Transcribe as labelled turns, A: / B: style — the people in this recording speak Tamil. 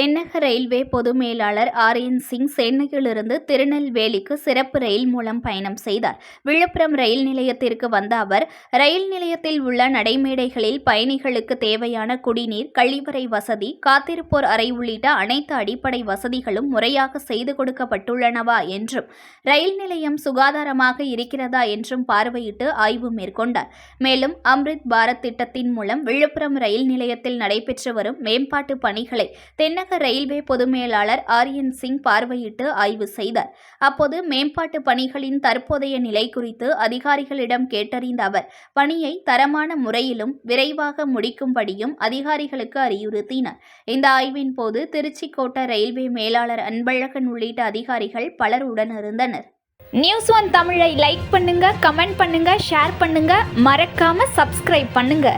A: தென்னக ரயில்வே பொது மேலாளர் ஆர்என் சிங் சென்னையிலிருந்து திருநெல்வேலிக்கு சிறப்பு ரயில் மூலம் பயணம் செய்தார். விழுப்புரம் ரயில் நிலையத்திற்கு வந்த அவர், ரயில் நிலையத்தில் உள்ள நடைமேடைகளில் பயணிகளுக்கு தேவையான குடிநீர், கழிவறை வசதி, காத்திருப்போர் அறை உள்ளிட்ட அனைத்து அடிப்படை வசதிகளும் முறையாக செய்து கொடுக்கப்பட்டுள்ளனவா என்றும், ரயில் நிலையம் சுகாதாரமாக இருக்கிறதா என்றும் பார்வையிட்டு ஆய்வு மேற்கொண்டார். மேலும் அம்ரித் பாரத் திட்டத்தின் மூலம் விழுப்புரம் ரயில் நிலையத்தில் நடைபெற்று வரும் மேம்பாட்டு பணிகளை தென்னக ரயில்வே பொது மேலாளர் ஆர்என் சிங் பார்வையிட்டு ஆய்வு செய்தார். அப்போது மேம்பாட்டு பணிகளின் தற்போதைய நிலை குறித்து அதிகாரிகளிடம் கேட்டறிந்த அவர், பணியை தரமான முறையிலும் விரைவாக முடிக்கும்படியும் அதிகாரிகளுக்கு அறிவுறுத்தினார். இந்த ஆய்வின் போது திருச்சி கோட்ட ரயில்வே மேலாளர் அன்பழகன் உள்ளிட்ட அதிகாரிகள் பலர் உடனிருந்தனர்.
B: நியூஸ் ஒன் தமிழை லைக் பண்ணுங்க, கமெண்ட் பண்ணுங்க, ஷேர் பண்ணுங்க, மறக்காம சப்ஸ்கிரைப் பண்ணுங்க.